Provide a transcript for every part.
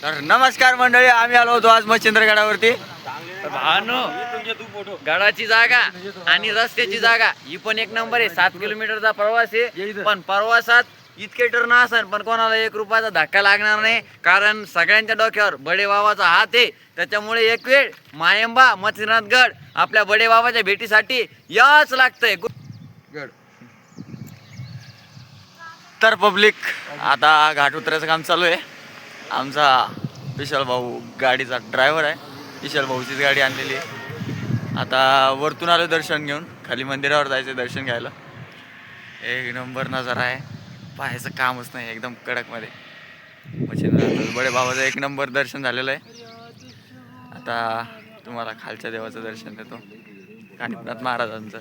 तर नमस्कार मंडळी, आम्ही आलो होतो आज मच्छिंद्रगडावरती. भानो गडाची जागा आणि रस्त्याची जागा ही पण एक नंबर आहे. 7 किलोमीटरचा प्रवास आहे, पण प्रवासात इतके टर्न असन पण कोणाला 1 रुपयाचा धक्का लागणार नाही, कारण सगळ्यांच्या डोक्यावर बडे बाबाचा हात आहे. त्याच्यामुळे एक वेळ मायंबा मच्छिंद्रगड आपल्या बडे बाबाच्या भेटीसाठी याच लागतंय. तर पब्लिक, आता घाट उतरायचं काम चालू आहे. आमचा विशाल भाऊ गाडीचा ड्रायव्हर आहे. विशाल भाऊचीच गाडी आणलेली आहे. आता वरतून आलो दर्शन घेऊन, खाली मंदिरावर जायचं दर्शन घ्यायला. एक नंबर नजारा आहे, पाहायचं कामच नाही, एकदम कडकमध्ये. मच्छिंद्रगड बडे बाबाचं एक नंबर दर्शन झालेलं आहे. आता तुम्हाला खालच्या देवाचं दर्शन देतो, कानिपनाथ महाराजांचं.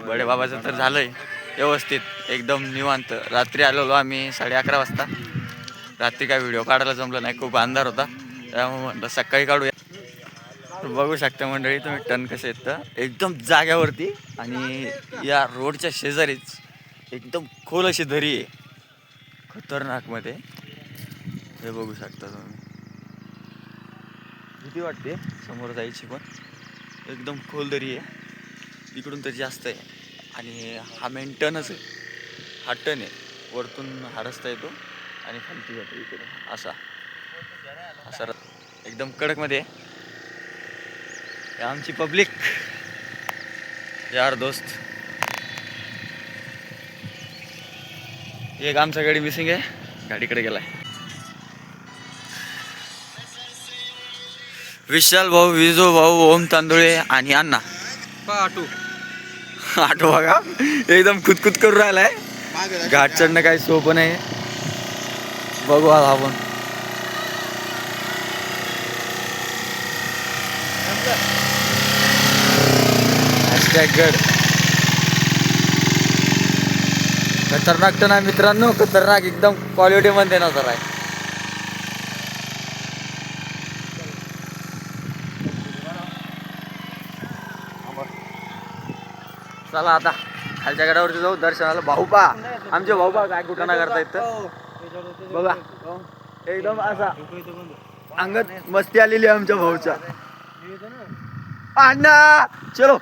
बडे बाबाचं तर झालंय व्यवस्थित, एकदम निवांत. रात्री आलेलो आम्ही 11:30 वाजता. रात्री काय व्हिडिओ काढायला जमलं नाही, खूप अंधार होता, त्यामुळे म्हटलं सकाळी काढूया. बघू शकता मंडळी तुम्ही टर्न कसे आहेत तर एकदम जाग्यावरती, आणि या रोडच्या शेजारीच एकदम खोल अशी दरी आहे, खतरनाकमध्ये. हे बघू शकता तुम्ही, भीती वाटते समोर जायची, पण एकदम खोल दरी आहे. इकडून तर जास्त आहे, आणि हा मेन टर्नच आहे. हा टर्न आहे, वरतून हा रस्ता येतो आणि खालती जातो इकडे, असा असा एकदम कडकमध्ये आहे. आमची पब्लिक, यार दोस्त. एक आमचा गाडी मिसिंग आहे, गाडीकडे गेलाय. विशाल भाऊ, विजू भाऊ, ओम तांदुळे आणि अण्णा आठो बघा, एकदम कुदकुद करून राहिलाय. घाट चढणं काही सोपं नाही. बघू आता आपण. गड खतरनाक तर नाही मित्रांनो, खतरनाक एकदम क्वालिटी मध्ये नजर आहे. चला आता खालच्या गडावरती जाऊ दर्शनाला. भाऊ पा, आमचे भाऊ पा काय कुठं ना करता येतं बघा, एकदम असा अंगात मस्ती आलेली आहे आमच्या भाऊच्या. अण्णा चलो,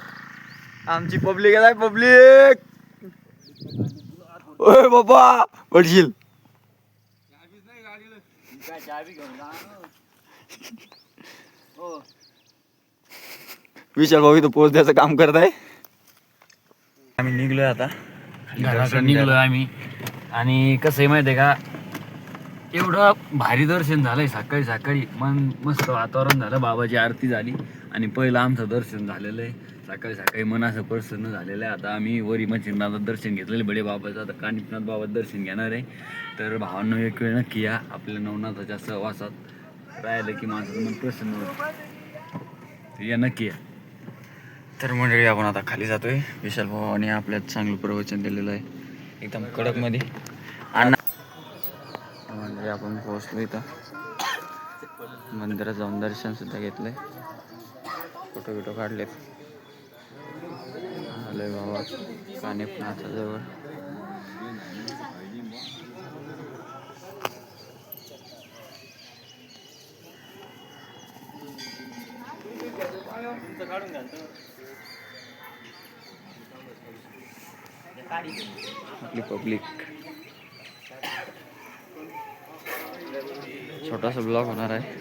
आमची पब्लिक आहे, पब्लिक. ओय बाबा पडशील. विशाल भाऊ इथं पोच द्यायचं काम करत आहे. आम्ही निघलोय आता, निघलोय आम्ही. आणि कसं आहे माहिती आहे का, एवढं भारी दर्शन झालंय सकाळी सकाळी. मन मस्त वातावरण झालं, बाबाची आरती झाली, आणि पहिलं आमचं दर्शन झालेलं आहे सकाळी सकाळी. मन असं प्रसन्न झालेलं आहे. आता आम्ही वरी मच्छिंद्रनाथाचं दर्शन घेतलेलं बडे बाबाचं, आता कानिपनाथ बाबाचं दर्शन घेणार आहे. तर भावांनो एक वेळ नक्की या, आपल्या नवनाथाच्या सहवासात राहिलं की माझं मन प्रसन्न होतं. या नक्की या. तर मंडळी आपण आता खाली जातोय. विशाल भावाने आपल्यात चांगलं प्रवचन दिलेलं आहे, एकदम कडकमध्ये. आणि मंडळी आपण पोहोचलो इथं, मंदिरात जाऊन दर्शन सुद्धा घेतलंय, फोटो बिटो काढलेत. आलोय बाबा कानिपनाथाजवळ. आपली पब्लिक. छोटासा ब्लॉग होणार आहे,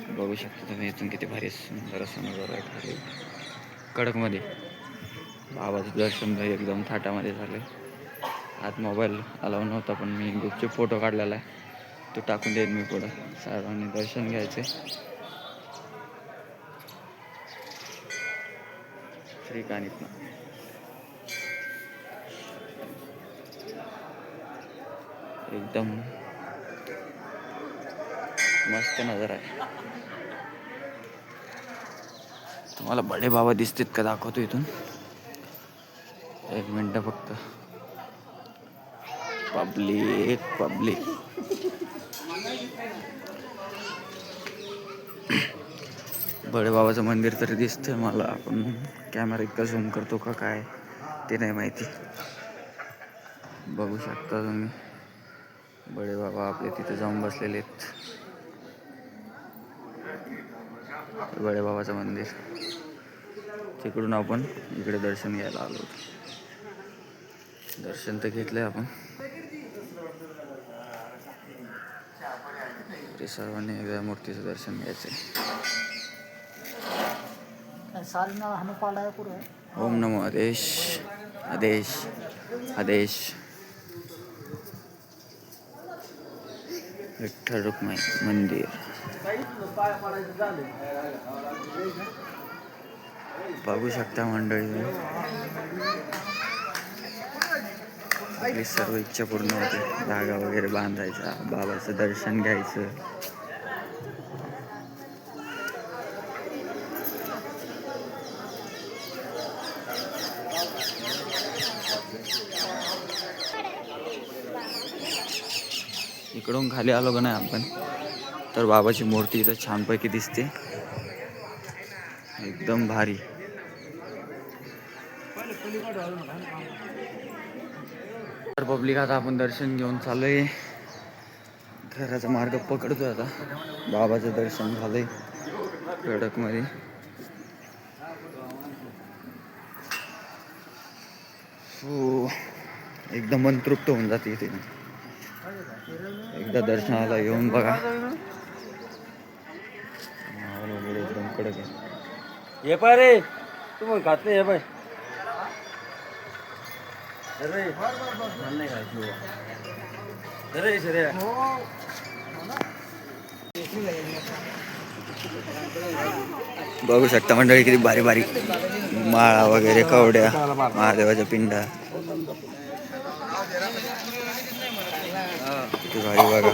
बघू शकता तुम्ही. इथून किती भारी सुंदर असं नजारा आहे खाली कडकमध्ये. बाबाचं दर्शन एकदम थाटामध्ये झालं. आत मोबाईल अलाव नव्हता, पण मी गुपचूप फोटो काढलेला आहे, तो टाकून देईन मी पुढं. सर्वांनी दर्शन घ्यायचे. श्री कानिपनाथ. एकदम मस्त नजर आहे. तुम्हाला बडे बाबा दिसतात का दाखवतो इथून, एक मिनिट फक्त. पब्लिक पब्लिक बडे बाबाचं मंदिर तरी दिसतंय मला, आपण कॅमेरा इतका झूम करतो का काय ते नाही माहिती. बघू शकता तुम्ही. बडे बाबा आपले तिथे जाऊन बसलेले आहेत. बडे बाबाचं मंदिर, तिकडून आपण इकडे दर्शन घ्यायला आलो होतो. दर्शन तर घेतलंय आपण. तरी सर्वांनी एकदा मूर्तीचं दर्शन घ्यायचंय. ओम नमो आदेश आदेश आदेश. विठ्ठल रुक्माई मंदिर. बघू शकता मंडळी, आपली सर्व इच्छा पूर्ण होते. धागा वगैरे बांधायचा, बाबाचं दर्शन घ्यायचं. इकडून खाली आलो का नाही आपण तर बाबाची मूर्ती इथं छानपैकी दिसते, एकदम भारी. तर पब्लिक आता आपण दर्शन घेऊन चाललोय, घराचा मार्ग पकडतोय. आता बाबाचं दर्शन झालंय कडकमध्ये. हो, एकदम मंतृप्त होऊन जाते इथे. एकदा दर्शनाला येऊन बघा, माहोल वगैरे एकदम कडक आहे. हे पाय रे, तू मग खात नाही. हे पाय बघू शकता मंडळी किती भारी भारी माळा वगैरे, कवड्या, महादेवाच्या पिंडा, किती भारी बघा.